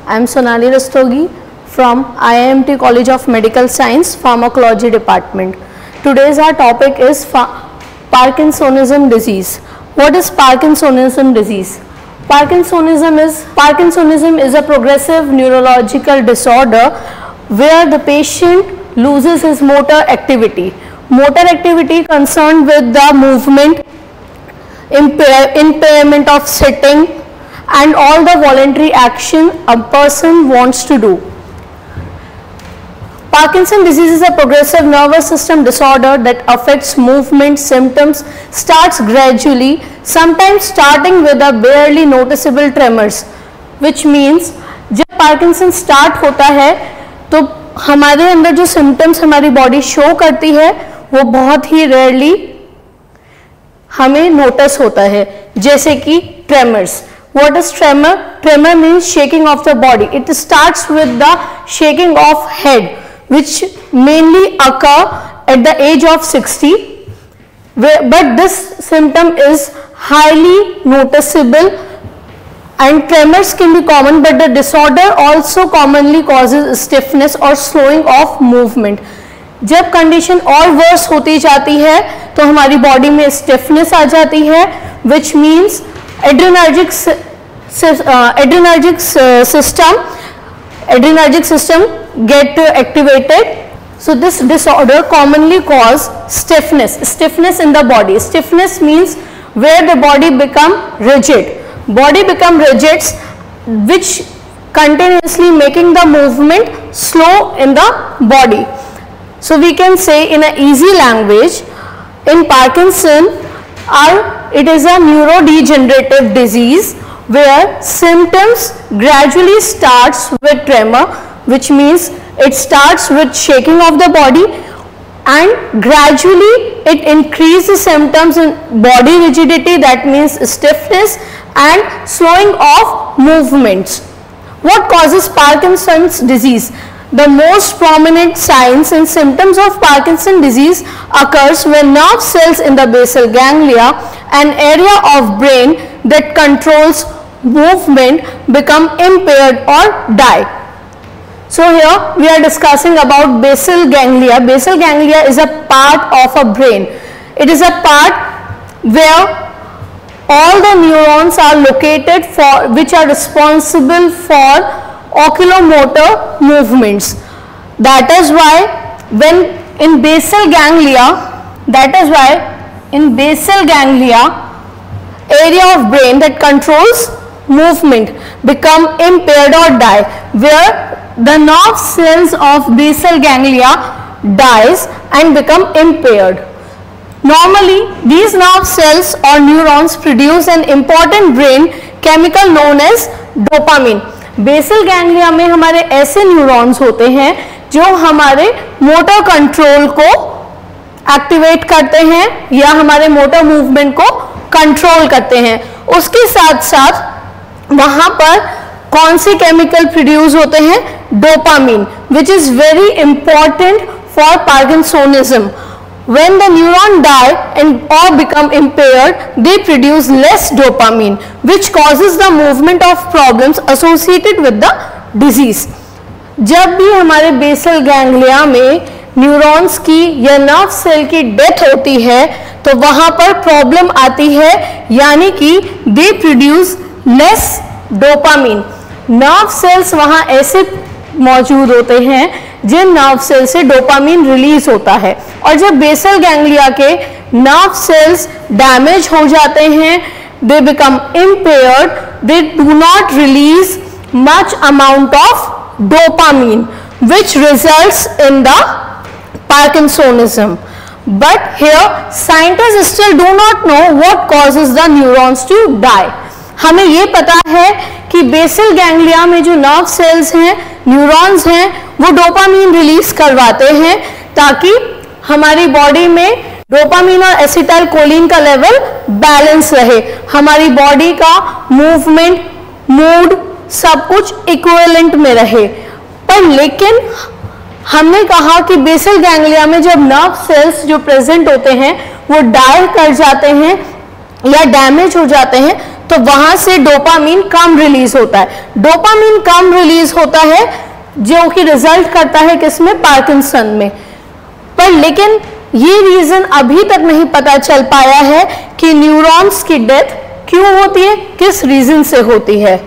I am Sonali Rastogi from IIMT College of Medical Science, Pharmacology Department. Today's our topic is Parkinsonism disease. What is Parkinsonism disease? Parkinsonism is a progressive neurological disorder where the patient loses his motor activity. Motor activity concerned with the movement, impairment of sitting and all the voluntary action a person wants to do. Parkinson disease is a progressive nervous system disorder that affects movement. Symptoms starts gradually, sometimes starting with a barely noticeable tremors, which means जब Parkinson start होता है तो हमारे अंदर जो symptoms हमारी body show करती है वो बहुत ही रेयरली हमें नोटिस होता है, जैसे कि tremors. What is tremor? Tremor means shaking of the body. It starts with the shaking of head, which mainly occur at the age of 60, but this symptom is highly noticeable and tremors can be common, but the disorder also commonly causes stiffness or slowing of movement. जब condition और verse होती जाती है तो हमारी body में stiffness आ जाती है, which means adrenergic system get activated. So this disorder commonly cause stiffness in the body. Stiffness means where the body become rigid. Body become rigid, which continuously making the movement slow in the body. So we can say in an easy language, in Parkinson, it is a neurodegenerative disease where symptoms gradually starts with tremor, which means it starts with shaking of the body and gradually it increases symptoms in body rigidity, that means stiffness and slowing of movements. What causes Parkinson's disease? The most prominent signs and symptoms of Parkinson disease occurs when nerve cells in the basal ganglia, an area of brain that controls movement, become impaired or die. So here we are discussing about basal ganglia. Basal ganglia is a part of a brain. It is a part where all the neurons are located for which are responsible for oculomotor movements. That is why when in basal ganglia area of brain that controls movement become impaired or die, where the nerve cells of basal ganglia dies and become impaired. Normally these nerve cells or neurons produce an important brain chemical known as dopamine. Basal ganglia में हमारे ऐसे neurons होते हैं जो हमारे motor control को activate करते हैं या हमारे मोटर मूवमेंट को कंट्रोल करते हैं. उसके साथ साथ वहां पर कौन से केमिकल प्रोड्यूस होते हैं? Dopamine, which is very important for parkinsonism. When the neuron die and or become impaired, they produce less dopamine, which causes the movement of problems associated with the disease. जब भी हमारे basal ganglia में neurons की या nerve cell की death होती है तो वहां पर प्रॉब्लम आती है, यानी कि they produce less dopamine. Nerve cells वहां ऐसे मौजूद होते हैं जिन नर्व सेल से डोपामीन रिलीज होता है, और जब बेसल गैंग्लिया के नर्व सेल्स डैमेज हो जाते हैं, they become impaired, they do not release much amount of dopamine, which results in the parkinsonism. But here scientists still do not know what causes the neurons to die. हमें ये पता है कि basal ganglia में जो nerve cells हैं, neurons हैं, वो डोपामीन रिलीज करवाते हैं ताकि हमारी बॉडी में डोपामीन और एसिटाइल कोलिन का लेवल बैलेंस रहे, हमारी बॉडी का मूवमेंट, मूड सब कुछ इक्विवेलेंट में रहे. पर लेकिन हमने कहा कि बेसल गैंग्लिया में जब नर्व सेल्स जो प्रेजेंट होते हैं वो डाई कर जाते हैं या डैमेज हो जाते हैं तो वहां से डोपामीन कम रिलीज होता है। डोपामीन कम रिलीज होता है जो कि रिजल्ट करता है किसमें, पार्किंसन में। पर लेकिन ये रीजन अभी तक नहीं पता चल पाया है कि न्यूरॉन्स की डेथ क्यों होती है, किस रीजन से होती है।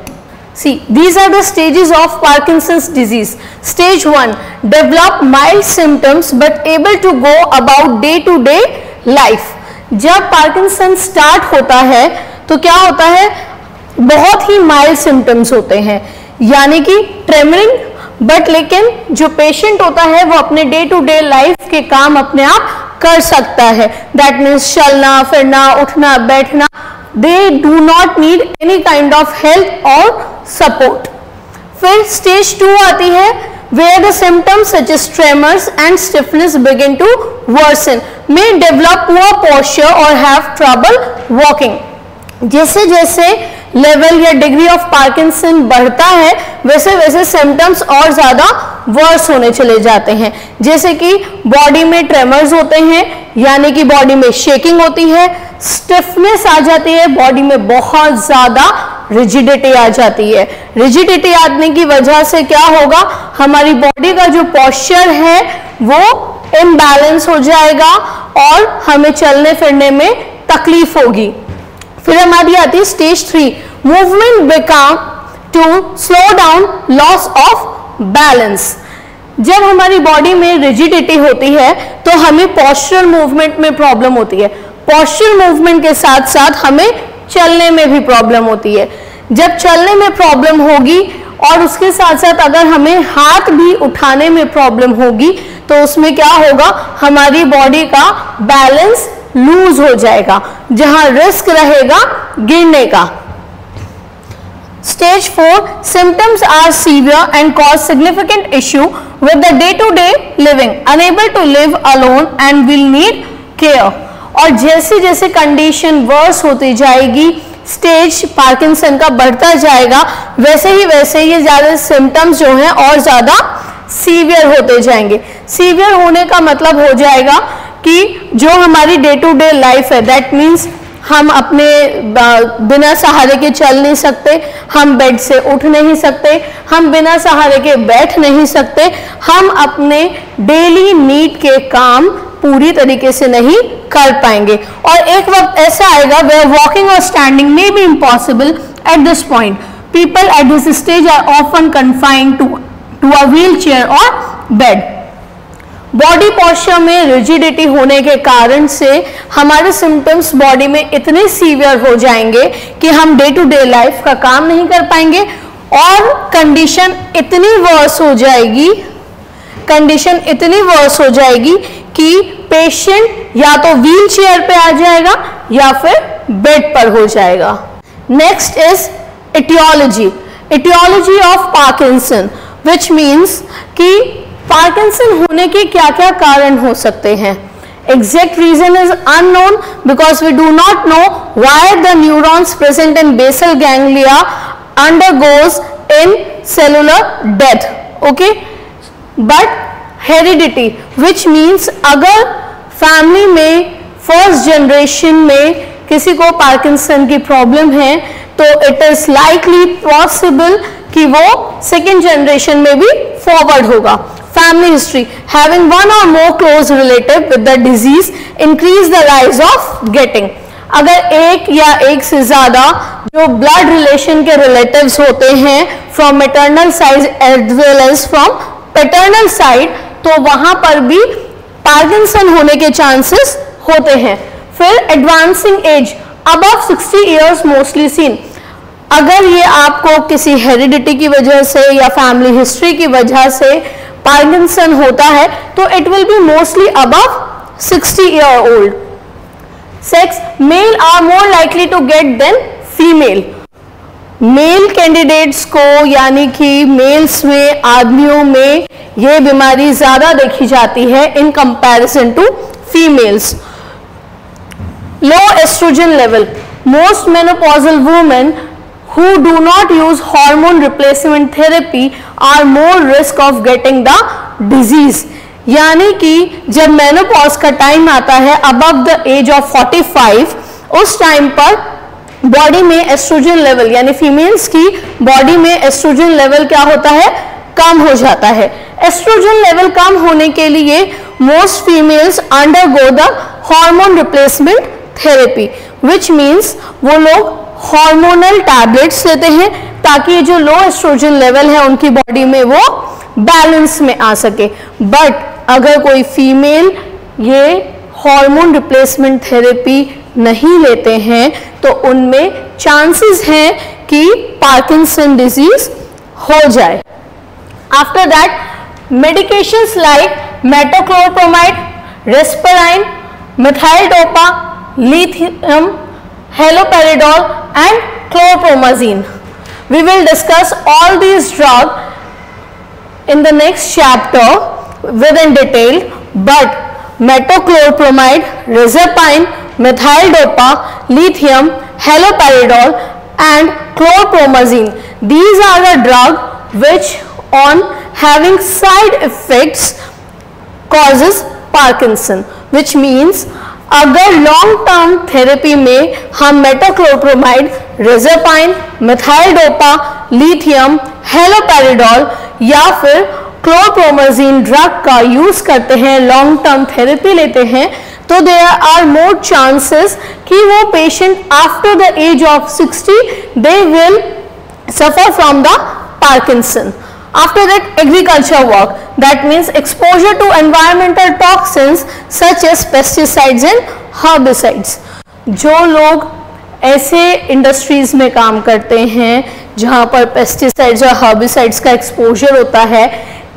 See, these are the stages of Parkinson's disease. Stage 1, develop mild symptoms but able to go about day to day life. जब पार्किंसन स्टार्ट होता है तो क्या होता है, बहुत ही माइल्ड सिम्टम्स होते हैं, यानी कि ट्रेमरिंग, बट लेकिन जो पेशेंट होता है वो अपने डे टू डे लाइफ के काम अपने आप कर सकता है। दैट मीन्स चलना फिरना, उठना बैठना, they do not need any kind of help और सपोर्ट। फिर स्टेज 2 आती है, where the symptoms such as tremors and stiffness begin to worsen, may develop poor posture or have trouble walking. जैसे जैसे लेवल या डिग्री ऑफ पार्किंसन बढ़ता है वैसे वैसे सिम्टम्स और ज्यादा वर्स होने चले जाते हैं। जैसे कि बॉडी में ट्रेमर्स होते हैं, यानी कि बॉडी में शेकिंग होती है, स्टिफनेस आ जाती है, बॉडी में बहुत ज्यादा रिजिडिटी आ जाती है। रिजिडिटी आने की वजह से क्या होगा, हमारी बॉडी का जो पोस्चर है वो इम्बैलेंस हो जाएगा और हमें चलने फिरने में तकलीफ होगी। फिर हमारी आती है stage 3, movement become to slow down, loss of balance. जब हमारी बॉडी में रिजिडिटी होती है तो हमें पोस्चरल मूवमेंट में प्रॉब्लम होती है, पोस्चरल मूवमेंट के साथ साथ हमें चलने में भी प्रॉब्लम होती है। जब चलने में प्रॉब्लम होगी और उसके साथ साथ अगर हमें हाथ भी उठाने में प्रॉब्लम होगी तो उसमें क्या होगा, हमारी बॉडी का बैलेंस लूज हो जाएगा, जहां रिस्क रहेगा गिरने का। Stage 4, symptoms are severe and cause significant issue with the day-to-day living, unable to live alone and will need care. और जैसे जैसे कंडीशन वर्स होती जाएगी, स्टेज पार्किंसन का बढ़ता जाएगा, वैसे ही वैसे ये ज्यादा सिम्टम्स जो हैं और ज्यादा सीवियर होते जाएंगे। सीवियर होने का मतलब हो जाएगा कि जो हमारी डे टू डे लाइफ है, दैट मीन्स हम अपने बिना सहारे के चल नहीं सकते, हम बेड से उठ नहीं सकते, हम बिना सहारे के बैठ नहीं सकते, हम अपने डेली नीड के काम पूरी तरीके से नहीं कर पाएंगे। और एक वक्त ऐसा आएगा where walking or standing may be impossible at this point. People at this stage are often confined to a wheelchair or bed. Body posture में रिजिडिटी होने के कारण से हमारे सिम्टम्स बॉडी में इतने सीवियर हो जाएंगे कि हम डे टू डे लाइफ का काम नहीं कर पाएंगे और कंडीशन इतनी वर्स हो जाएगी कि पेशेंट या तो व्हील चेयर पे आ जाएगा या फिर बेड पर हो जाएगा। Next is etiology of Parkinson, which means कि पार्किंसन होने के क्या क्या कारण हो सकते हैं। Exact reason is unknown because we do not know why the neurons present in basal ganglia undergoes in cellular death, okay. But heredity, which means अगर फैमिली में फर्स्ट जनरेशन में किसी को पार्किंसन की प्रॉब्लम है तो इट इज लाइकली पॉसिबल कि वो सेकेंड जनरेशन में भी फॉरवर्ड होगा। फैमिली हिस्ट्री, हैविंग वन और more close relative with the disease increase the rise of getting. अगर एक या एक से ज्यादा जो ब्लड रिलेशन के रिलेटिव्स होते हैं from maternal side as well as from paternal side, तो वहां पर भी पार्किंसन होने के चांसेस होते हैं। फिर advancing as above 60 years mostly scene. अगर ये आपको किसी हेरिडिटी की वजह से या फैमिली हिस्ट्री की वजह से पार्किंसन होता है तो it will be mostly above 60 year old. Sex, male are more likely to get then female. Male candidates को यानी कि मेल्स में, आदमियों में ये बीमारी ज्यादा देखी जाती है in comparison to females. Low estrogen level, most menopausal women who do not use hormone replacement therapy are more risk of getting the disease. यानी कि जब मेनोपॉज का टाइम आता है अबव द एज ऑफ 45, उस टाइम पर body में oestrogen level यानी फीमेल्स की बॉडी में एस्ट्रोजन लेवल क्या होता है, कम हो जाता है। एस्ट्रोजन लेवल कम होने के लिए most females undergo the hormone replacement therapy, which means वो लोग हार्मोनल टैबलेट्स लेते हैं ताकि ये जो लो एस्ट्रोजन लेवल है उनकी बॉडी में वो बैलेंस में आ सके। बट अगर कोई फीमेल ये हार्मोन रिप्लेसमेंट थेरेपी नहीं लेते हैं तो उनमें चांसेस हैं कि पार्किंसन डिजीज हो जाए। After that medications like metoclopramide, reserpine, methyldopa, lithium, haloperidol and chlorpromazine. We will discuss all these drugs in the next chapter within detail, but metochlorpromide, rezapine, methyl-dopa, lithium, haloperidol and chlorpromazine, these are the drugs which on having side effects causes Parkinson, which means अगर long term therapy में हम metoclopramide, रेज़ेपाइन, methyl-dopa, lithium, haloperidol या फिर chlorpromazine drug का use करते हैं, long term therapy लेते हैं, तो देयर आर मोर चांसेस कि वो patient after the age of 60 they will suffer from the Parkinson. After that, agriculture work, that means exposure to environmental toxins such as pesticides and herbicides. जो लोग ऐसे industries में काम करते हैं जहाँ पर पेस्टिसाइड्स और हर्बिसाइड्स का एक्सपोजर होता है,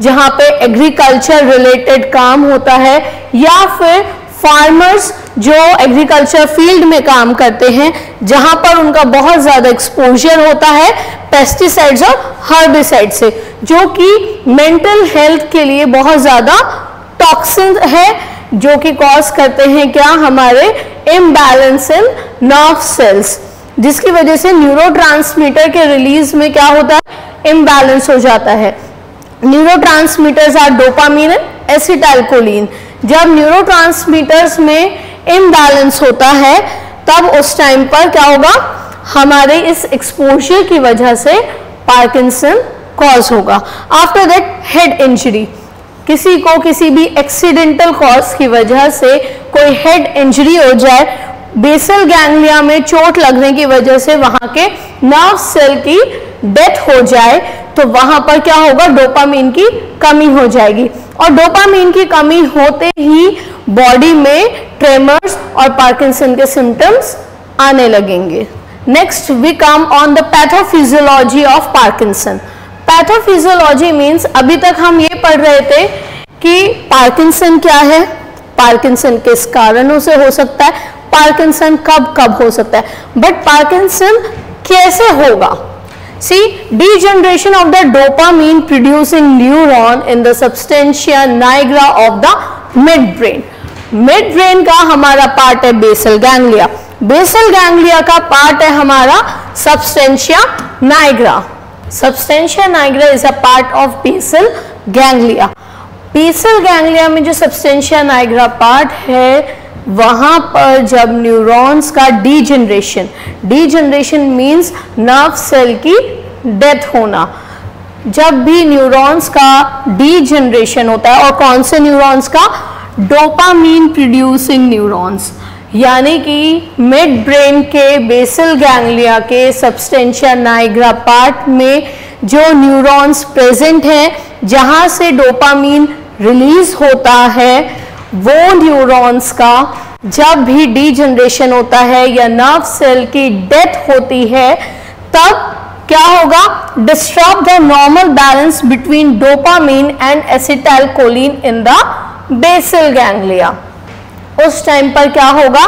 जहाँ पे एग्रीकल्चर रिलेटेड काम होता है, या फिर फार्मर्स जो एग्रीकल्चर फील्ड में काम करते हैं जहाँ पर उनका बहुत ज़्यादा एक्सपोजर होता है पेस्टिसाइड्स और हर्बिसाइड से, जो कि मेंटल हेल्थ के लिए बहुत ज़्यादा टॉक्सिन है, जो कि कॉज करते हैं क्या, हमारे इम्बैलेंस इन नर्व सेल्स, जिसकी वजह से न्यूरोट्रांसमीटर के रिलीज में क्या होता है, इम्बैलेंस हो जाता है. Neurotransmitters are dopamine and acetylcholine. जब न्यूरोट्रांसमीटर्स में इम्बैलेंस होता है तब उस टाइम पर क्या होगा, हमारे इस एक्सपोजर की वजह से पार्किंसन कॉज होगा. After that, head injury. किसी को किसी भी एक्सीडेंटल कॉज की वजह से कोई हेड इंजरी हो जाए, बेसल गैंग्लिया में चोट लगने की वजह से वहां के नर्व सेल की डेथ हो जाए, तो वहां पर क्या होगा, डोपामीन की कमी हो जाएगी, और डोपामीन की कमी होते ही बॉडी में ट्रेमर्स और पार्किंसन के सिम्टम्स आने लगेंगे. Next we come on the pathophysiology of Parkinson. Pathophysiology means अभी तक हम ये पढ़ रहे थे कि पार्किंसन क्या है, पार्किंसन किस कारणों से हो सकता है, पार्किंसन कब कब हो सकता है, बट पार्किंसन कैसे होगा. See, degeneration of the dopamine producing neuron in the substantia nigra of the midbrain. Midbrain का हमारा पार्ट है बेसल गैंग्लिया, बेसल गैंग्लिया का पार्ट है हमारा substantia nigra. Substantia nigra is a part of basal ganglia. Basal ganglia में जो substantia nigra part है वहां पर जब न्यूरॉन्स का degeneration, degeneration means nerve cell की डेथ होना, जब भी न्यूरॉन्स का डीजनरेशन होता है, और कौन से न्यूरॉन्स का, डोपामीन प्रोड्यूसिंग न्यूरॉन्स, यानी कि मिड ब्रेन के बेसल गैंग्लिया के सबस्टेंशिया नाइग्रा पार्ट में जो न्यूरॉन्स प्रेजेंट हैं जहां से डोपामीन रिलीज होता है, वो न्यूरॉन्स का जब भी डीजनरेशन होता है या नर्व सेल की डेथ होती है, तब क्या होगा, disturb the normal balance between dopamine and acetylcholine in the basal ganglia. उस टाइम पर क्या होगा,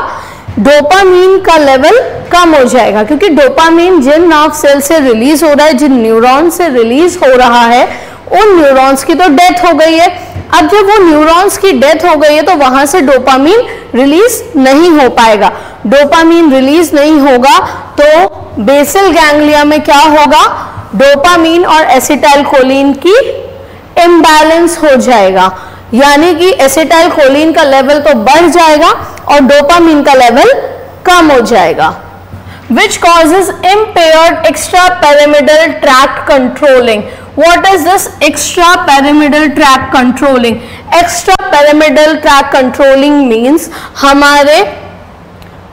डोपामीन का लेवल कम हो जाएगा, क्योंकि डोपामीन जिन नर्व सेल से रिलीज हो रहा है, जिन न्यूरॉन से रिलीज हो रहा है, उन न्यूरॉन्स की तो डेथ हो गई है. अब जब वो न्यूरॉन्स की डेथ हो गई है तो वहां से डोपामीन रिलीज नहीं हो पाएगा. डोपामीन रिलीज नहीं होगा तो बेसल गैंग्लिया में क्या होगा, डोपामीन और एसिटाइलकोलिन की इम्बैलेंस हो जाएगा, यानी कि एसिटाइलकोलिन का लेवल तो बढ़ जाएगा और डोपामीन का लेवल कम हो जाएगा. which causes impaired extrapyramidal tract controlling. What is this extrapyramidal tract controlling? Extrapyramidal tract controlling means हमारे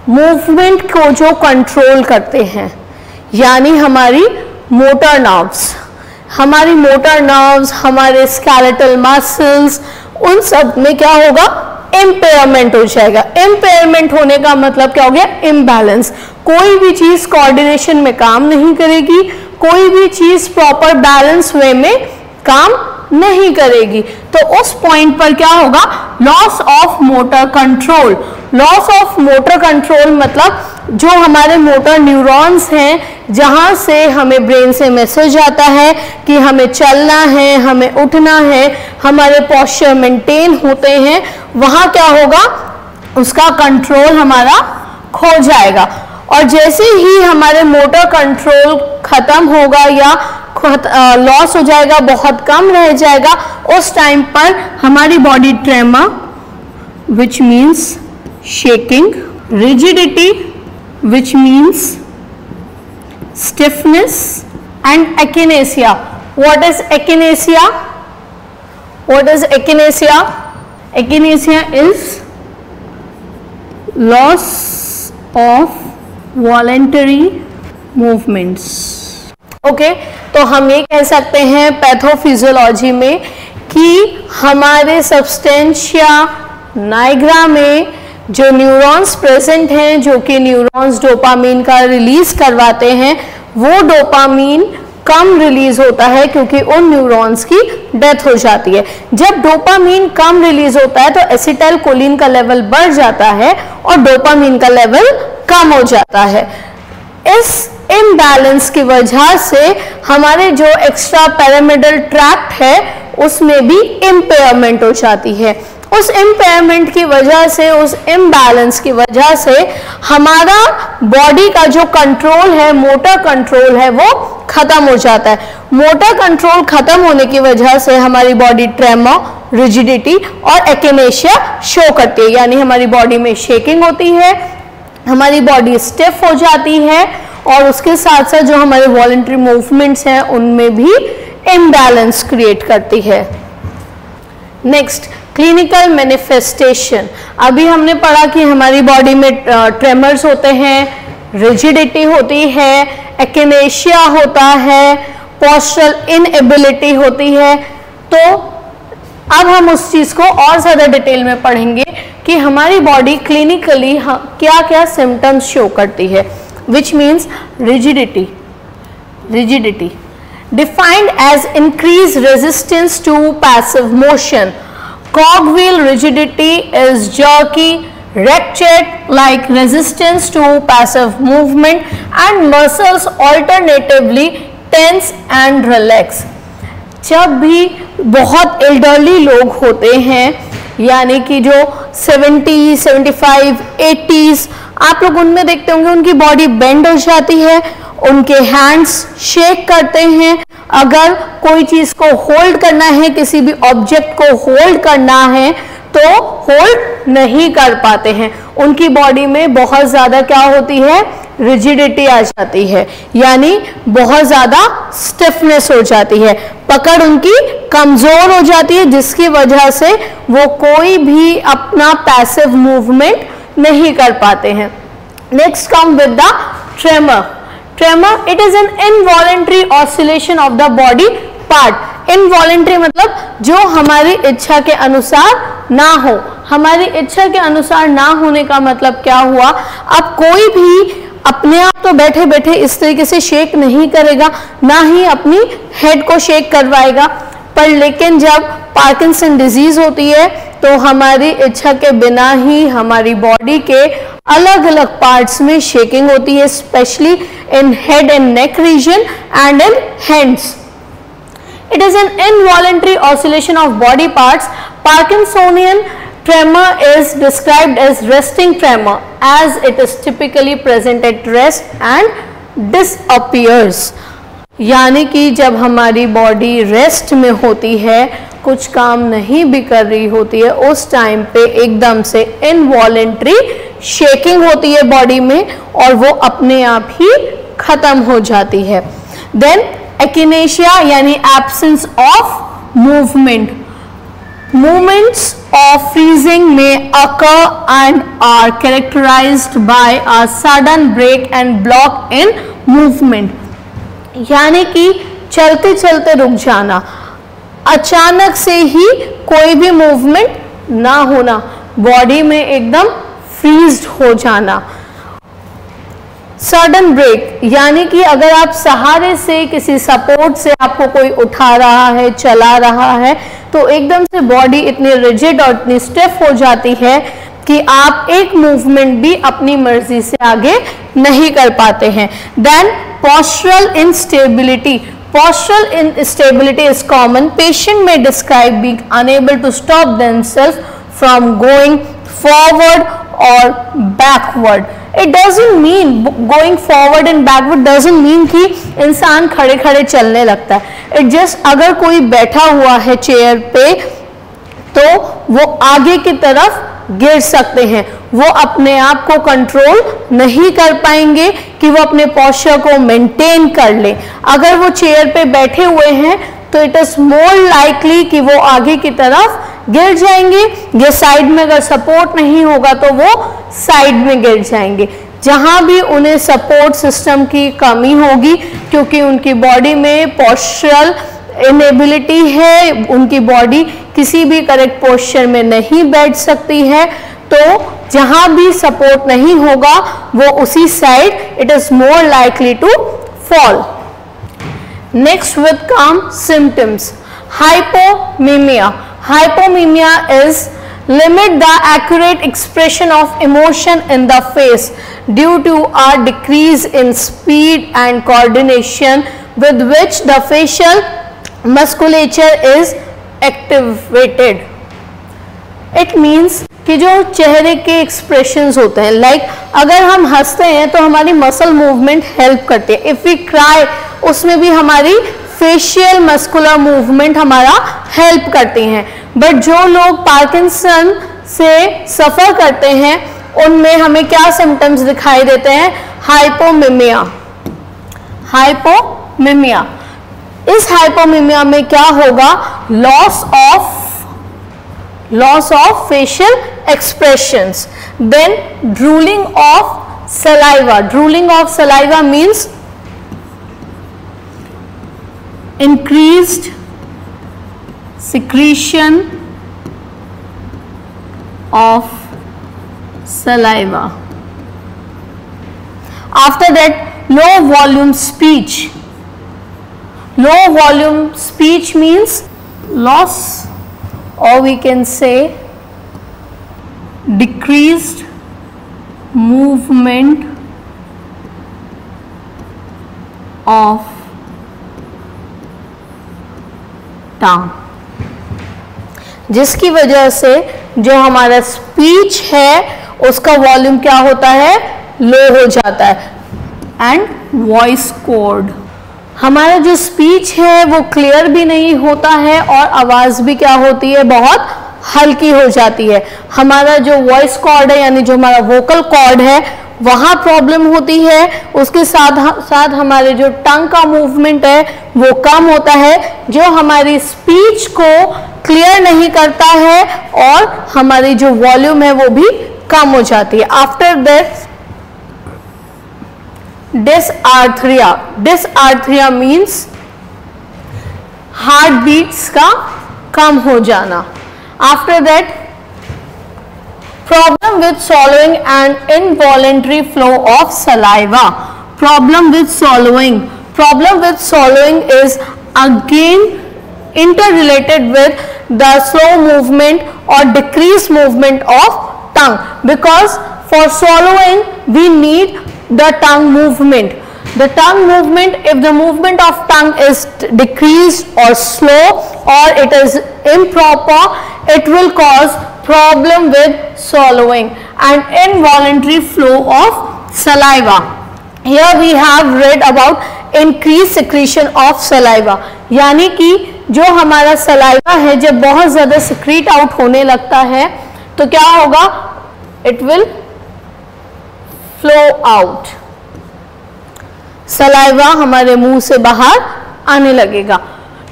मूवमेंट को जो कंट्रोल करते हैं, यानी हमारी मोटर नर्व्स, हमारे स्केलेटल मसल्स, उन सब में क्या होगा, इम्पेयरमेंट हो जाएगा। इम्पेयरमेंट होने का मतलब क्या हो गया, इम्बैलेंस। कोई भी चीज कोऑर्डिनेशन में काम नहीं करेगी, कोई भी चीज प्रॉपर बैलेंस वे में काम नहीं करेगी, तो उस पॉइंट पर क्या होगा, loss of motor control. Loss of motor control मतलब जो हमारे मोटर न्यूरॉन्स हैं, जहां से हमें ब्रेन से मैसेज आता है कि हमें चलना है, हमें उठना है, हमारे पोस्चर मेंटेन होते हैं, वहां क्या होगा, उसका कंट्रोल हमारा खो जाएगा। और जैसे ही हमारे मोटर कंट्रोल खत्म होगा या लॉस हो जाएगा, बहुत कम रह जाएगा, उस टाइम पर हमारी body tremor, which means shaking, rigidity which means stiffness, and echinacea. What is echinacea? What is echinacea? Echinacea is loss of voluntary movements. Okay, तो हम ये कह सकते हैं पैथोफिजियोलॉजी में कि हमारे सब्सटेंशिया नाइग्रा में जो न्यूरॉन्स प्रेजेंट हैं, जो कि न्यूरॉन्स डोपामीन का रिलीज करवाते हैं, वो डोपामीन कम रिलीज होता है क्योंकि उन न्यूरॉन्स की डेथ हो जाती है। जब डोपामीन कम रिलीज होता है तो एसिटाइलकोलिन का लेवल बढ़ जाता है और डोपामीन का लेवल कम हो जाता है। इस इम्बैलेंस की वजह से हमारे जो एक्स्ट्रा पैरामिडल ट्रैक्ट है उसमें भी इम्पेयरमेंट हो जाती है। उस इम्पेयरमेंट की वजह से, उस इम्बैलेंस की वजह से हमारा बॉडी का जो कंट्रोल है, मोटर कंट्रोल है, वो खत्म हो जाता है। मोटर कंट्रोल खत्म होने की वजह से हमारी बॉडी ट्रेमा, रिजिडिटी और एकिनेशिया शो करती है, यानी हमारी बॉडी में शेकिंग होती है, हमारी बॉडी स्टिफ हो जाती है और उसके साथ साथ जो हमारे वॉलंटरी मूवमेंट्स हैं उनमें भी इम्बैलेंस क्रिएट करती है। Next, clinical manifestation. अभी हमने पढ़ा कि हमारी बॉडी में ट्रेमर्स होते हैं, रिजिडिटी होती है, एकिनेशिया होता है, पोस्चरल इनएबिलिटी होती है। तो अब हम उस चीज को और ज्यादा डिटेल में पढ़ेंगे कि हमारी बॉडी क्लिनिकली क्या क्या सिम्टम्स शो करती है। Which means rigidity defined as increase resistance to passive motion. Cogwheel rigidity is jerky, ratchet-like resistance to passive movement, and muscles alternatively tense and relax. जब भी बहुत एल्डरली लोग होते हैं, यानी कि जो 70, 75, 80s, आप लोग उनमें देखते होंगे उनकी बॉडी बेंड हो जाती है, उनके हैंड्स शेक करते हैं। अगर कोई चीज को होल्ड करना है, किसी भी ऑब्जेक्ट को होल्ड करना है तो होल्ड नहीं कर पाते हैं। उनकी बॉडी में बहुत ज्यादा क्या होती है, रिजिडिटी आ जाती है, यानी बहुत ज्यादा स्टिफनेस हो जाती है, पकड़ उनकी कमजोर हो जाती है, जिसकी वजह से वो कोई भी अपना पैसिव मूवमेंट नहीं कर पाते हैं। Next come with the tremor. Tremor, it is an involuntary oscillation of the body part. Involuntary मतलब जो हमारी इच्छा के अनुसार ना हो। हमारी इच्छा के अनुसार ना होने का मतलब क्या हुआ, अब कोई भी अपने आप तो बैठे बैठे इस तरीके से शेक नहीं करेगा, ना ही अपनी हेड को शेक करवाएगा, पर लेकिन जब पार्किंसन डिजीज होती है तो हमारी इच्छा के बिना ही हमारी बॉडी के अलग अलग पार्ट्स में शेकिंग होती है, specially in head and neck region and in hands. It is an involuntary oscillation of body parts. Parkinsonian tremor is described as resting tremor as it is typically present at rest and disappears. यानी कि जब हमारी body rest में होती है, कुछ काम नहीं भी कर रही होती है, उस टाइम पे एकदम से इनवॉलेंट्री शेकिंग होती है बॉडी में और वो अपने आप ही खत्म हो जाती है। देन एकिनेशिया यानी absence of movement. Movements of freezing may occur and are characterized by a sudden break and block in movement. यानी कि चलते चलते रुक जाना, अचानक से ही कोई भी मूवमेंट ना होना, बॉडी में एकदम फ्रीज्ड हो जाना। सडन ब्रेक यानी कि अगर आप सहारे से किसी सपोर्ट से आपको कोई उठा रहा है, चला रहा है, तो एकदम से बॉडी इतनी रिजिड और इतनी स्टिफ हो जाती है कि आप एक मूवमेंट भी अपनी मर्जी से आगे नहीं कर पाते हैं। Then postural instability. Postural instability is common. Patient may describe being unable to stop themselves from going forward or backward. It doesn't mean going forward and backward doesn't mean कि इंसान खड़े खड़े चलने लगता है। It just अगर कोई बैठा हुआ है चेयर पे तो वो आगे की तरफ गिर सकते हैं, वो अपने आप को कंट्रोल नहीं कर पाएंगे कि वो अपने पोस्चर को मेंटेन कर ले। अगर वो चेयर पे बैठे हुए हैं तो इट इज मोर लाइकली कि वो आगे की तरफ गिर जाएंगे, या साइड में अगर सपोर्ट नहीं होगा तो वो साइड में गिर जाएंगे। जहां भी उन्हें सपोर्ट सिस्टम की कमी होगी क्योंकि उनकी बॉडी में पोस्चरल इनेबिलिटी है, उनकी बॉडी किसी भी करेक्ट पोस्चर में नहीं बैठ सकती है, तो जहां भी सपोर्ट नहीं होगा वो उसी side it is more likely to fall. Next with come symptoms. Hypomimia. Hypomimia is limit the accurate expression of emotion in the face due to a decrease in speed and coordination with which the facial musculature is activated. It means कि जो चेहरे के expressions होते हैं, like अगर हम हंसते हैं तो हमारी मसल मूवमेंट हेल्प करती है। इफ़ वी क्राई उसमें भी हमारी फेशियल मस्कुलर मूवमेंट हमारा हेल्प करती हैं। बट जो लोग पार्किंसन से सफ़र करते हैं उनमें हमें क्या सिम्टम्स दिखाई देते हैं? हाइपोमीमिया। हाइपोमीमिया, इस हाइपोमीमिया में क्या होगा? Loss of facial expressions. Then drooling of saliva. Drooling of saliva means increased secretion of saliva. After that, low volume speech. Low volume speech means loss, or we can say decreased movement of टंग, जिसकी वजह से जो हमारा speech है उसका volume क्या होता है? लो हो जाता है। एंड वॉइस कॉर्ड, हमारा जो स्पीच है वो क्लियर भी नहीं होता है और आवाज़ भी क्या होती है? बहुत हल्की हो जाती है। हमारा जो वॉइस कॉर्ड है यानी जो हमारा वोकल कॉर्ड है वहाँ प्रॉब्लम होती है। उसके साथ हमारे जो टंग का मूवमेंट है वो कम होता है, जो हमारी स्पीच को क्लियर नहीं करता है और हमारी जो वॉल्यूम है वो भी कम हो जाती है। After that dysarthria. Dysarthria means heart beats का कम हो जाना। After that problem with swallowing and involuntary flow of saliva. Problem with swallowing is again interrelated with the slow movement or decreased movement of tongue, because for swallowing we need the tongue movement. The tongue movement, if the movement of tongue is decreased or slow or it is improper, it will cause problem with swallowing and involuntary flow of saliva. Here we have read about increased secretion of saliva, यानी कि जो हमारा saliva है जब बहुत ज़्यादा secrete out होने लगता है तो क्या होगा? It will flow out, saliva हमारे मुंह से बाहर आने लगेगा।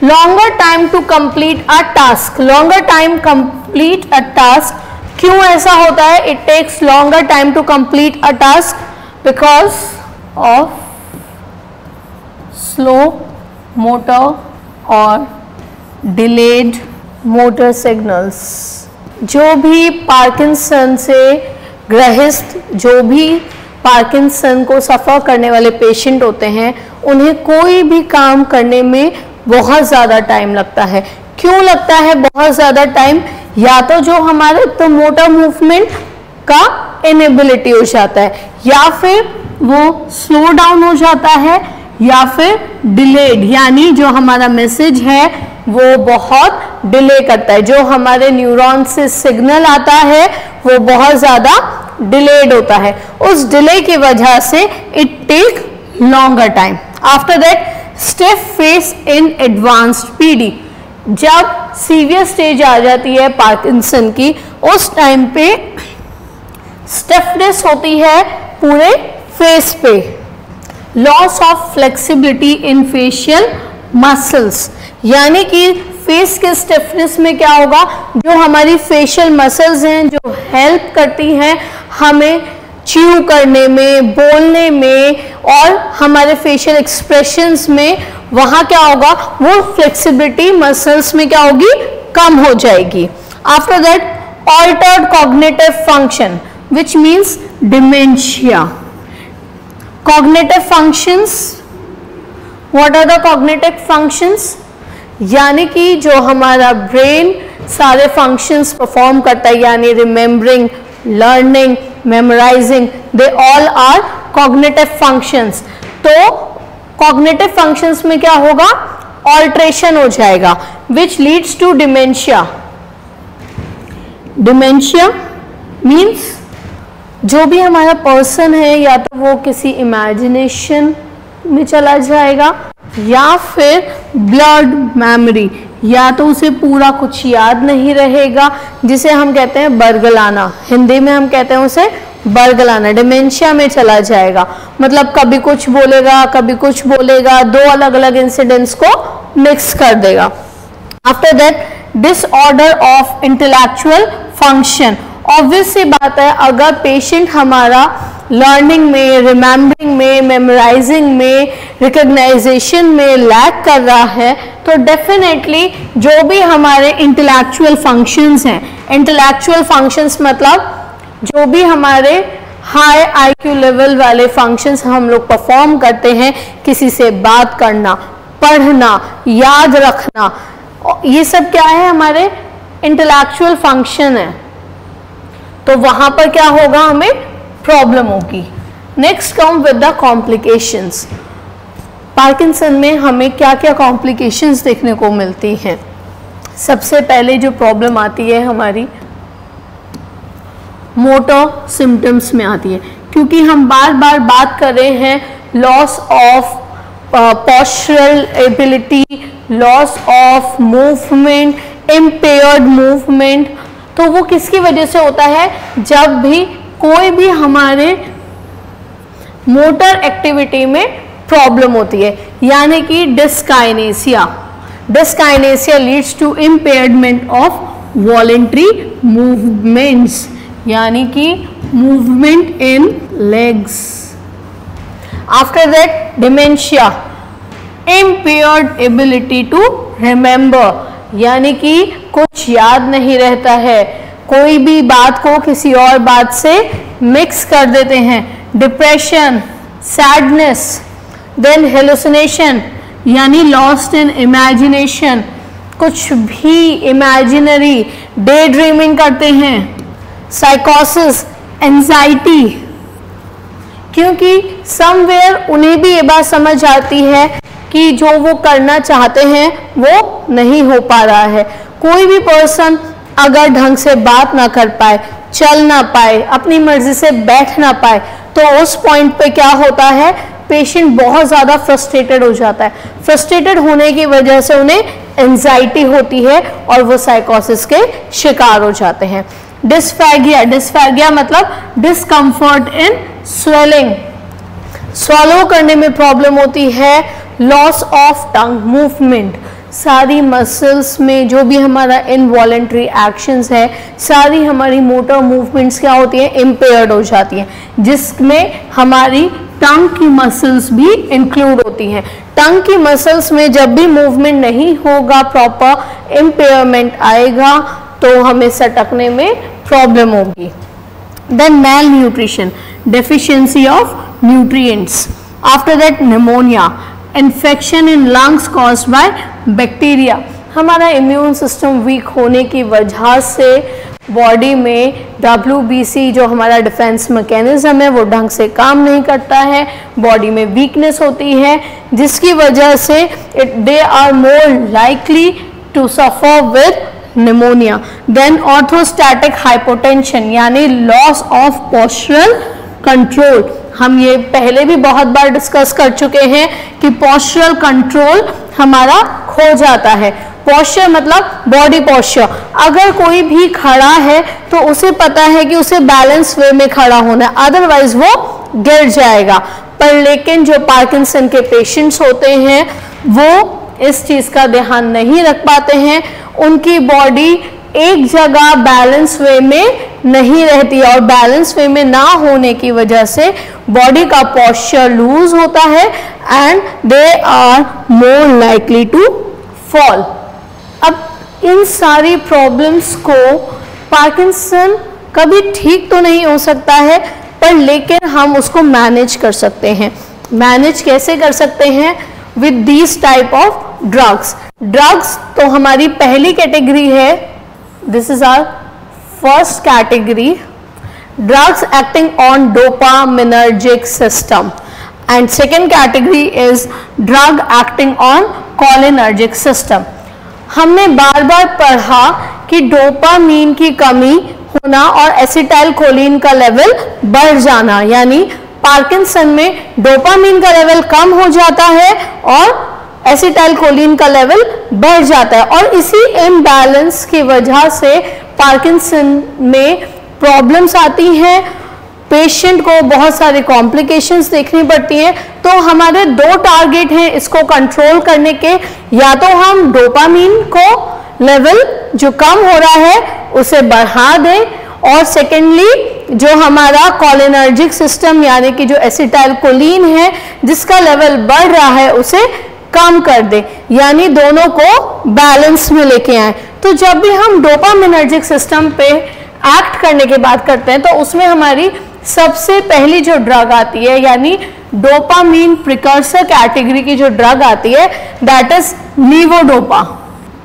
Longer time to complete a task, longer time complete a task, क्यों ऐसा होता है? It takes longer time to complete a task because of slow motor और डिलेड मोटर सिग्नल्स। जो भी पार्किंसन से ग्रसित, जो भी पार्किंसन को सफ़र करने वाले पेशेंट होते हैं, उन्हें कोई भी काम करने में बहुत ज़्यादा टाइम लगता है। क्यों लगता है बहुत ज़्यादा टाइम? या तो जो हमारे तो मोटर मूवमेंट का इनेबिलिटी हो जाता है, या फिर वो स्लो डाउन हो जाता है, या फिर डिलेड, यानी जो हमारा मैसेज है वो बहुत डिले करता है, जो हमारे न्यूरॉन से सिग्नल आता है वो बहुत ज़्यादा डिलेड होता है। उस डिले की वजह से it take longer time. After that stiff face in advanced PD, जब सीवियर स्टेज आ जाती है पार्किंसन की, उस टाइम पे स्टिफनेस होती है पूरे फेस पे। Loss of flexibility in facial muscles, यानी कि फेस के स्टिफनेस में क्या होगा? जो हमारी फेशियल मसल्स हैं, जो हेल्प करती हैं हमें च्यू करने में, बोलने में और हमारे फेशियल एक्सप्रेशंस में, वहाँ क्या होगा? वो फ्लेक्सिबिलिटी मसल्स में क्या होगी? कम हो जाएगी। After that altered cognitive function which means dementia. Cognitive functions, what are the cognitive functions? यानी कि जो हमारा ब्रेन सारे फंक्शंस परफॉर्म करता है, यानी remembering, learning, memorizing, they all are cognitive functions. तो कॉग्निटिव फंक्शंस में क्या होगा? ऑल्ट्रेशन हो जाएगा which leads to dementia. Dementia means जो भी हमारा पर्सन है, या तो वो किसी इमेजिनेशन में चला जाएगा, या फिर ब्लड मेमोरी, या तो उसे पूरा कुछ याद नहीं रहेगा, जिसे हम कहते हैं बरगलाना, हिंदी में हम कहते हैं उसे बरगलाना। डिमेंशिया में चला जाएगा, मतलब कभी कुछ बोलेगा, कभी कुछ बोलेगा, दो अलग अलग इंसिडेंट्स को मिक्स कर देगा। After that disorder of intellectual function, obvious सी बात है, अगर पेशेंट हमारा लर्निंग में, रिमेम्बरिंग में, मेमोराइजिंग में, रिकग्नाइजेशन में लैक कर रहा है, तो डेफिनेटली जो भी हमारे इंटेलेक्चुअल फंक्शंस हैं, इंटेलेक्चुअल फंक्शंस मतलब जो भी हमारे हाई आईक्यू लेवल वाले फंक्शंस हम लोग परफॉर्म करते हैं, किसी से बात करना, पढ़ना, याद रखना, ये सब क्या है? हमारे इंटेलेक्चुअल फंक्शन है। तो वहां पर क्या होगा? हमें प्रॉब्लम होगी। Next come with the complications. Parkinson में हमें क्या क्या कॉम्प्लिकेशंस देखने को मिलती हैं? सबसे पहले जो प्रॉब्लम आती है हमारी मोटर सिम्टम्स में आती है, क्योंकि हम बार बार बात कर रहे हैं loss of postural ability, loss of movement, impaired movement. तो वो किसकी वजह से होता है? जब भी कोई भी हमारे मोटर एक्टिविटी में प्रॉब्लम होती है, यानी कि dyskinesia. Dyskinesia leads to impairment of voluntary movements, यानी कि movement in legs. After that dementia, impaired ability to remember, यानी कि कुछ याद नहीं रहता है, कोई भी बात को किसी और बात से मिक्स कर देते हैं। डिप्रेशन, सैडनेस, देन हेलुसिनेशन, यानी लॉस्ट इन इमेजिनेशन, कुछ भी इमेजिनरी डे ड्रीमिंग करते हैं। साइकोसिस, एंजाइटी, क्योंकि समवेयर उन्हें भी ये बात समझ आती है कि जो वो करना चाहते हैं वो नहीं हो पा रहा है। कोई भी पर्सन अगर ढंग से बात ना कर पाए, चल ना पाए, अपनी मर्जी से बैठ ना पाए, तो उस पॉइंट पे क्या होता है? पेशेंट बहुत ज़्यादा फ्रस्ट्रेटेड हो जाता है। फ्रस्ट्रेटेड होने की वजह से उन्हें एंजाइटी होती है और वो साइकोसिस के शिकार हो जाते हैं। डिस्फैगिया, डिस्फैगिया मतलब डिस्कम्फर्ट इन स्वेलिंग, स्वॉलो करने में प्रॉब्लम होती है। लॉस ऑफ टंग मूवमेंट, सारी मसल्स में जो भी हमारा इनवॉलेंट्री एक्शंस है, सारी हमारी मोटर मूवमेंट्स क्या होती हैं, इम्पेयर्ड हो जाती हैं, जिसमें हमारी टंग की मसल्स भी इंक्लूड होती हैं। टंग की मसल्स में जब भी मूवमेंट नहीं होगा, प्रॉपर इम्पेयरमेंट आएगा, तो हमें सटकने में प्रॉब्लम होगी। Then malnutrition, deficiency of nutrients. After that pneumonia, infection in lungs caused by bacteria, हमारा इम्यून सिस्टम वीक होने की वजह से बॉडी में WBC जो हमारा डिफेंस मैकेनिज्म है वो ढंग से काम नहीं करता है, बॉडी में वीकनेस होती है, जिसकी वजह से they are more likely to suffer with pneumonia. Then orthostatic hypotension यानी लॉस ऑफ पोस्चरल कंट्रोल, हम ये पहले भी बहुत बार डिस्कस कर चुके हैं कि पोस्चरल कंट्रोल हमारा खो जाता है। पोस्चर मतलब बॉडी पोस्चर, अगर कोई भी खड़ा है तो उसे पता है कि उसे बैलेंस वे में खड़ा होना है, अदरवाइज वो गिर जाएगा। पर लेकिन जो पार्किंसन के पेशेंट्स होते हैं वो इस चीज का ध्यान नहीं रख पाते हैं, उनकी बॉडी एक जगह बैलेंस वे में नहीं रहती और बैलेंस वे में ना होने की वजह से बॉडी का पोस्चर लूज होता है and they are more likely to fall. अब इन सारी प्रॉब्लम्स को पार्किंसन कभी ठीक तो नहीं हो सकता है, पर लेकिन हम उसको मैनेज कर सकते हैं। मैनेज कैसे कर सकते हैं? With these type of drugs. Drugs तो हमारी पहली कैटेगरी है, this is our first category, drugs acting on dopaminergic system, and second category is drug acting on cholinergic system। हमने बार बार पढ़ा कि डोपामीन की कमी होना और एसिटाइलकोलिन का लेवल बढ़ जाना, यानी पार्किंसन में डोपामीन का लेवल कम हो जाता है और एसिटाइलकोलिन का लेवल बढ़ जाता है, और इसी इम्बैलेंस की वजह से पार्किंसन में प्रॉब्लम्स आती हैं, पेशेंट को बहुत सारे कॉम्प्लिकेशंस देखनी पड़ती हैं। तो हमारे दो टारगेट हैं इसको कंट्रोल करने के, या तो हम डोपामीन को लेवल जो कम हो रहा है उसे बढ़ा दें, और सेकेंडली जो हमारा कोलिनर्जिक सिस्टम यानी कि जो एसिटाइलकोलिन है जिसका लेवल बढ़ रहा है उसे कम कर दे, यानी दोनों को बैलेंस में लेके आए। तो जब भी हम डोपामिनर्जिक सिस्टम पे एक्ट करने की बात करते हैं तो उसमें हमारी सबसे पहली जो ड्रग आती है, यानी डोपामीन प्रिकर्सर कैटेगरी की जो ड्रग आती है, that is levodopa,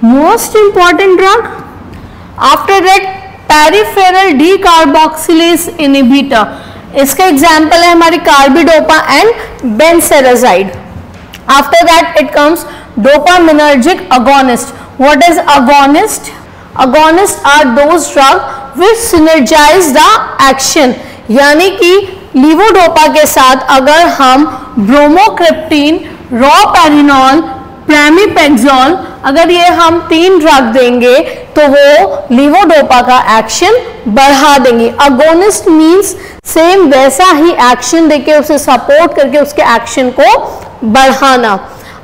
most important drug. After that peripheral decarboxylase inhibitor, इसका एग्जांपल है हमारी carbidopa and benserazide. After that it comes dopaminergic agonist. What is agonist? Agonists are those drugs which synergize the action, यानी कि levodopa के साथ अगर हम bromocriptine, रोपेरिनॉल, प्रामिपेक्सोल, अगर ये हम 3 ड्रग देंगे तो वो लीवोडोपा का एक्शन बढ़ा देंगे। अगोनिस्ट मीन्स सेम वैसा ही एक्शन देके उसे सपोर्ट करके उसके एक्शन को बढ़ाना।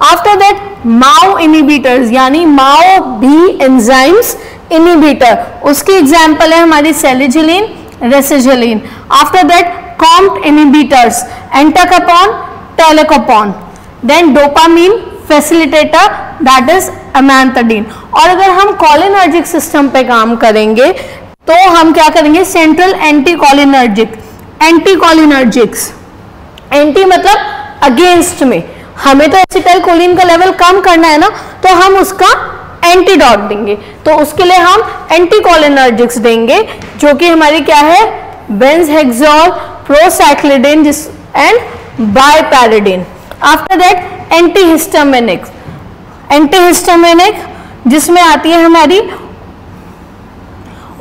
आफ्टर दैट माओ इनहिबिटर्स, यानी माओ भी एंजाइम्स इनहिबिटर, उसकी एग्जांपल है हमारी selegiline, rasagiline. After that COMT inhibitors, entacapone, tolcapone. Then dopamine facilitator, that is amantadine. और अगर हम कोलिनर्जिक सिस्टम पे काम करेंगे तो हम क्या करेंगे? सेंट्रल एंटीकोलिनर्जिक, एंटीकोलिनर्जिक्स, एंटी मतलब अगेंस्ट में, हमें तो एसिटाइलकोलिन का लेवल कम करना है ना, तो हम उसका एंटीडोट देंगे, तो उसके लिए हम एंटीकोलिनर्जिक्स देंगे, जो कि हमारी क्या है? Benzhexol, procyclidine and biperiden. After that antihistaminic, antihistaminic जिसमें आती है हमारी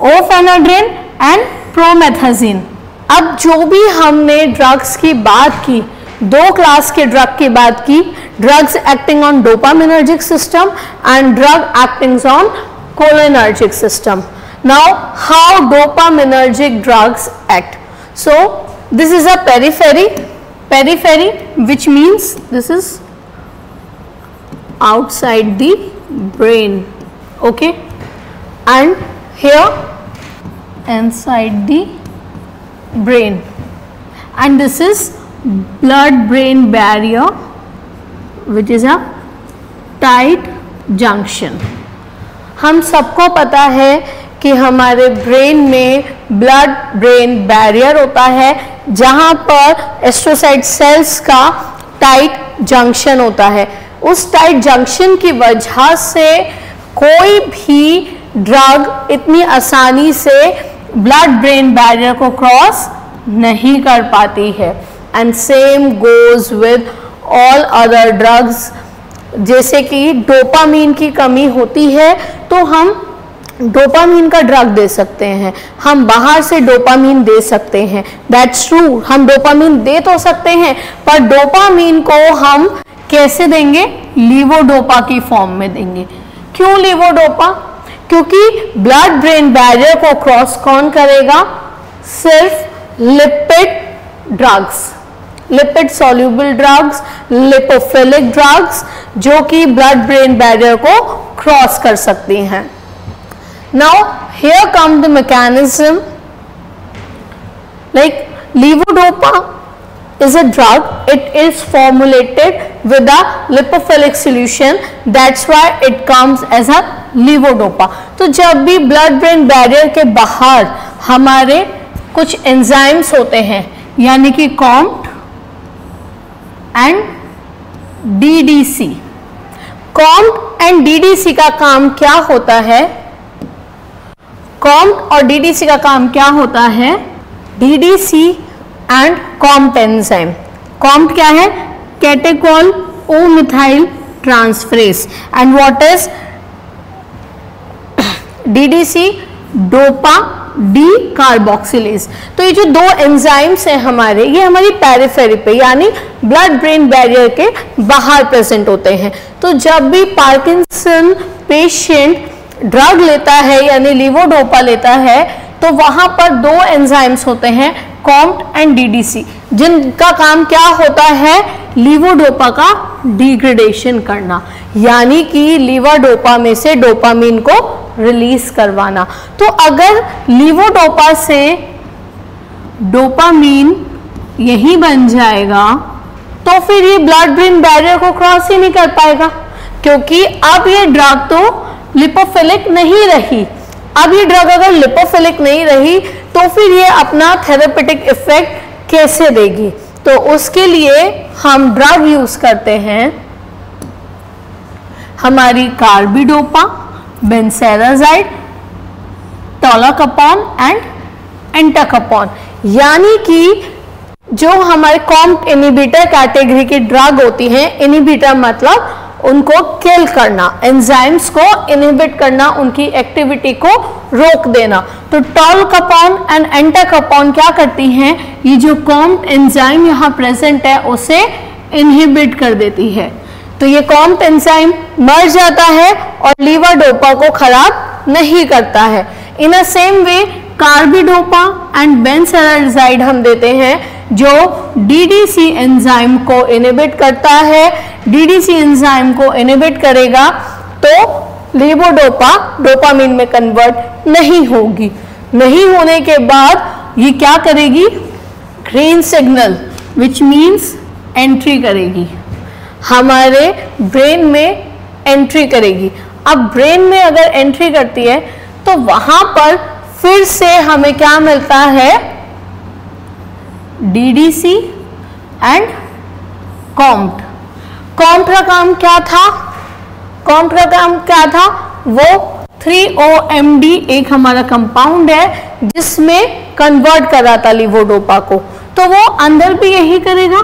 ओफेनोड्रिन एंड प्रोमेथाजिन। अब जो भी हमने ड्रग्स की बात की, 2 क्लास के ड्रग की बात की, drugs acting on dopaminergic system and drug acting on cholinergic system. Now, how dopaminergic drugs act? So, this is a periphery, which means this is outside the brain, okay, and here inside the brain, and this is blood brain barrier, which is a tight junction. हम सबको पता है कि हमारे brain में blood brain barrier होता है जहां पर एस्ट्रोसाइट सेल्स का टाइट जंक्शन होता है. उस टाइट जंक्शन की वजह से कोई भी ड्रग इतनी आसानी से ब्लड ब्रेन बैरियर को क्रॉस नहीं कर पाती है. And same goes with all other drugs. जैसे कि डोपामीन की कमी होती है तो हम डोपामीन का ड्रग दे सकते हैं, हम बाहर से डोपामीन दे सकते हैं. दैट्स ट्रू, हम डोपामीन दे तो सकते हैं, पर डोपामीन को हम कैसे देंगे? लीवोडोपा की फॉर्म में देंगे. क्यों लीवोडोपा? क्योंकि ब्लड ब्रेन बैरियर को क्रॉस कौन करेगा? सिर्फ lipid drugs, lipid soluble drugs, lipophilic drugs, जो कि ब्लड ब्रेन बैरियर को क्रॉस कर सकती हैं. Now here come the mechanism. Like levodopa is a drug. It is formulated with a lipophilic solution. That's why it comes as a levodopa. तो जब भी blood brain barrier के बाहर हमारे कुछ एंजाइम्स होते हैं, यानी कि COMT and DDC. COMT and DDC का काम क्या होता है? COMT और DDC का काम क्या होता है? DDC and COMT enzyme. COMT क्या है? Catechol O methyltransferase. And what is DDC? Dopa decarboxylase. तो ये जो दो एंजाइम्स हैं हमारे, ये हमारी पेरिफेरी पे यानी ब्लड ब्रेन बैरियर के बाहर प्रेजेंट होते हैं. तो जब भी पार्किंसन पेशेंट ड्रग लेता है यानी लीवोडोपा लेता है, तो वहां पर दो एंजाइम्स होते हैं COMT एंड DDC, जिनका काम क्या होता है? लीवोडोपा का डिग्रेडेशन करना, यानी कि लीवोडोपा में से डोपामीन को रिलीज करवाना. तो अगर लीवोडोपा से डोपामीन यही बन जाएगा तो फिर ये ब्लड ब्रेन बैरियर को क्रॉस ही नहीं कर पाएगा, क्योंकि अब ये ड्रग तो लिपोफिलिक नहीं रही. अब ये ड्रग अगर लिपोफिलिक नहीं रही तो फिर ये अपना थेरेपेटिक इफेक्ट कैसे देगी? तो उसके लिए हम ड्रग यूज करते हैं हमारी कार्बिडोपा, बेंसेराजाइड, टोलाकापॉन एंड एंटाकापॉन. यानी कि जो हमारे COMT इनहिबिटर कैटेगरी की ड्रग होती हैं, इनहिबिटर मतलब उनको किल करना, एंजाइम्स को इनहिबिट करना, उनकी एक्टिविटी को रोक देना. तो टोलाकापॉन एंड एंटाकापॉन क्या करती हैं? ये जो COMT एंजाइम यहाँ प्रेजेंट है उसे इनहिबिट कर देती है. तो ये COMT एंजाइम मर जाता है और लीवोडोपा को खराब नहीं करता है. In a same way carbidopa and benserazide हम देते हैं जो DDC एंजाइम को इनहिबिट करता है. DDC एंजाइम को इनहिबिट करेगा तो लीवोडोपा डोपामीन में कन्वर्ट नहीं होगी. नहीं होने के बाद ये क्या करेगी? Green signal which means entry करेगी, हमारे ब्रेन में एंट्री करेगी. अब ब्रेन में अगर एंट्री करती है तो वहां पर फिर से हमें क्या मिलता है? DDC and COMT. COMT का काम क्या था? COMT का काम क्या था? वो 3-OMD एक हमारा कंपाउंड है जिसमें कन्वर्ट कर रहा था लीवोडोपा को. तो वो अंदर भी यही करेगा,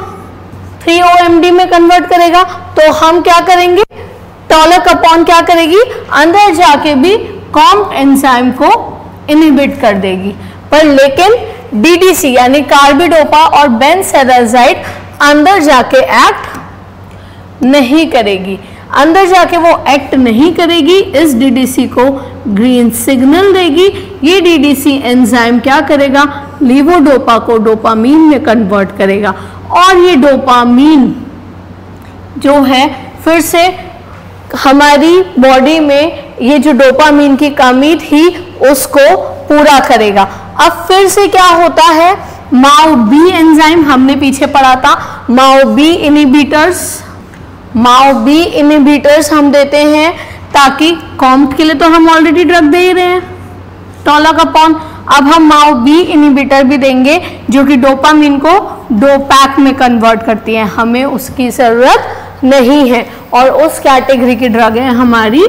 3-OMD में कन्वर्ट करेगा. तो हम क्या करेंगे? टोलाकापॉन क्या करेगी? अंदर जाके भी COMT एंजाइम को इनहिबिट कर देगी. पर लेकिन DDC यानी कार्बिडोपा और बेंसेराजाइड अंदर जाके एक्ट नहीं करेगी. अंदर जाके वो एक्ट नहीं करेगी, इस डीडीसी को ग्रीन सिग्नल देगी। ये डीडीसी एंजाइम क्या करेगा, लीवोडोपा को डोपामीन में कन्वर्ट करेगा और ये डोपामीन जो है फिर से हमारी बॉडी में ये जो डोपामीन की कमी थी उसको पूरा करेगा। अब फिर से क्या होता है, माओ बी एंजाइम हमने पीछे पढ़ा था, माओ बी इनहिबिटर्स हम देते हैं ताकि कॉम्ट के लिए तो हम ऑलरेडी ड्रग दे ही रहे हैं टोलाकापॉन, अब हम माओ बी इनहिबिटर भी देंगे जो कि डोपामीन को डोपैक में कन्वर्ट करती है, हमें उसकी जरूरत नहीं है और उस कैटेगरी की ड्रग है हमारी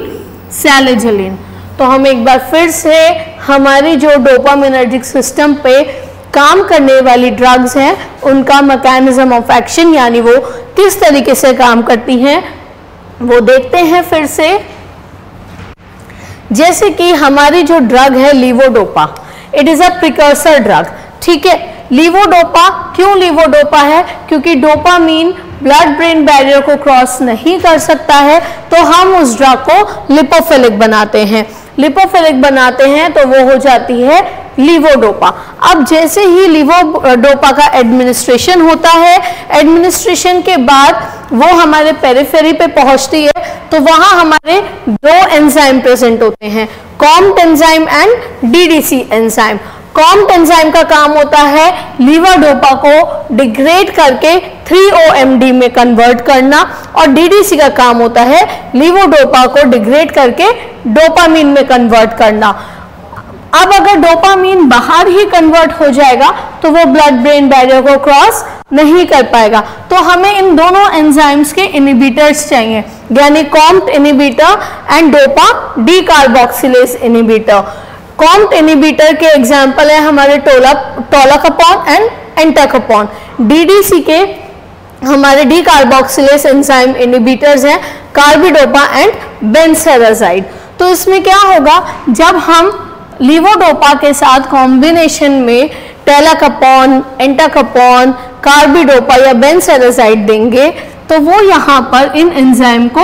सैलिजिलिन। तो हम एक बार फिर से हमारी जो डोपामिनर्जिक सिस्टम पे काम करने वाली ड्रग्स हैं उनका मैकेनिज्म ऑफ एक्शन यानी वो किस तरीके से काम करती हैं वो देखते हैं फिर से। जैसे कि हमारी जो ड्रग है levodopa, it is a precursor drug, ठीक है। लीवोडोपा, क्यों लीवोडोपा है, क्योंकि डोपामीन ब्लड ब्रेन बैरियर को क्रॉस नहीं कर सकता है तो हम उस ड्रग को लिपोफिलिक बनाते हैं। लिपोफिलिक बनाते हैं तो वो हो जाती है लीवोडोपा। अब जैसे ही लीवोडोपा का एडमिनिस्ट्रेशन होता है, एडमिनिस्ट्रेशन के बाद वो हमारे पेरिफेरी पे पहुंचती है तो वहां हमारे दो एंजाइम प्रेजेंट होते हैं, Comte enzyme and DDC enzyme. Comte enzyme का काम होता है लीवोडोपा को डिग्रेड करके 3-OMD में कन्वर्ट करना और डीडीसी का काम होता है लीवोडोपा को डिग्रेड करके डोपामीन में कन्वर्ट करना। अब अगर डोपामीन बाहर ही कन्वर्ट हो जाएगा तो वो ब्लड ब्रेन बैरियर को क्रॉस नहीं कर पाएगा, तो हमें इन दोनों एंजाइम्स के इनहिबिटर्स चाहिए, यानी Comte inhibitor and dopa D carboxylase inhibitor. Comte inhibitor के एग्जाम्पल है हमारे टोलाकापॉन एंड एंटाकापॉन। डीडीसी के हमारे डी कार्बोक्सिलेज एंजाइम इनहिबिटर्स हैं कार्बिडोपा एंड बेंसेराजाइड। तो इसमें क्या होगा, जब हम लीवोडोपा के साथ कॉम्बिनेशन में टेलाकापॉन, एंटाकापॉन, कार्बिडोपा या बेंसेराजाइड देंगे तो वो यहाँ पर इन एंजाइम को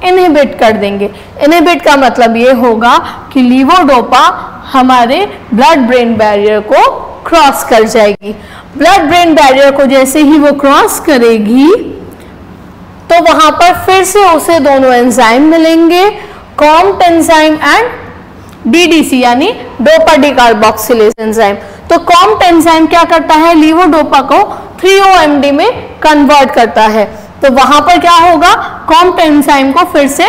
इनहिबिट कर देंगे। इनहिबिट का मतलब ये होगा कि लीवोडोपा हमारे ब्लड ब्रेन बैरियर को क्रॉस कर जाएगी। ब्लड ब्रेन बैरियर को जैसे ही वो क्रॉस करेगी तो वहां पर फिर से उसे दोनों एंजाइम मिलेंगे, कॉम्ट एंजाइम एंड डीडीसी यानी डोपा डी कार्बोक्सिलेज एंजाइम। तो कॉम्ट एंजाइम क्या करता है, लीवोडोपा को 3-OMD में कन्वर्ट करता है, तो वहां पर क्या होगा, कॉम्ट एंजाइम को फिर से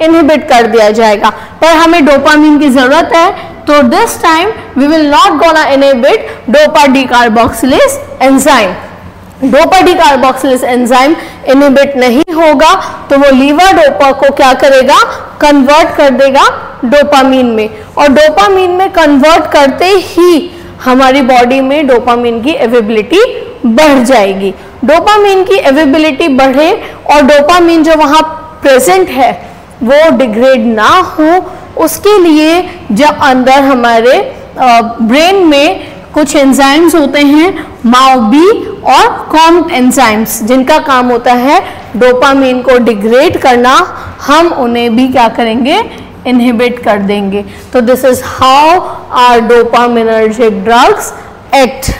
इनहिबिट कर दिया जाएगा। पर हमें डोपामीन की जरूरत है तो this time we will not gonna inhibit dopa decarboxylase enzyme. Dopa decarboxylase enzyme inhibit नहीं होगा तो वो लीवोडोपा को क्या करेगा, कन्वर्ट कर देगा डोपामीन में, और डोपामीन में कन्वर्ट करते ही हमारी बॉडी में डोपामीन की अवेलेबिलिटी बढ़ जाएगी। डोपामीन की अवेलेबिलिटी बढ़े और डोपामीन जो वहां प्रेजेंट है वो डिग्रेड ना हो, उसके लिए जब अंदर हमारे ब्रेन में कुछ एंजाइम्स होते हैं माओ बी और कॉम्ट एंजाइम्स जिनका काम होता है डोपामीन को डिग्रेड करना, हम उन्हें भी क्या करेंगे, इनहिबिट कर देंगे। तो this is how our dopaminergic drugs act.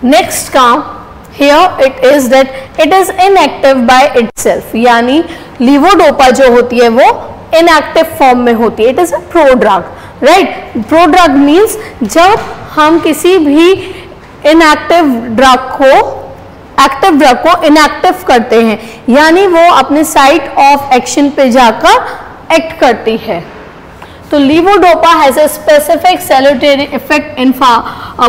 Next come here it is that it is inactive by itself, यानी लीवोडोपा जो होती है वो इनएक्टिव फॉर्म में होती है। It is a prodrug, right. Prodrug means जब हम किसी भी इनएक्टिव ड्रग को एक्टिव ड्रग को इनएक्टिव करते हैं, यानी वो अपने साइट ऑफ एक्शन पे जाकर एक्ट करती है। तो levodopa has a specific salutary effect in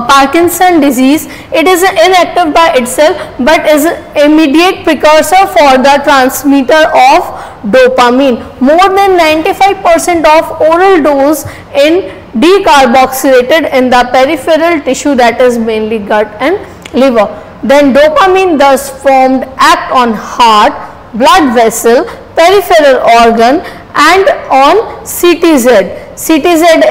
Parkinson disease. It is inactive by itself but is immediate precursor for the transmitter of dopamine. More than 95% of oral dose in decarboxylated in the peripheral tissue, that is mainly gut and liver. Then dopamine thus formed act on heart, blood vessel, peripheral organ and on CTZ. CTZ is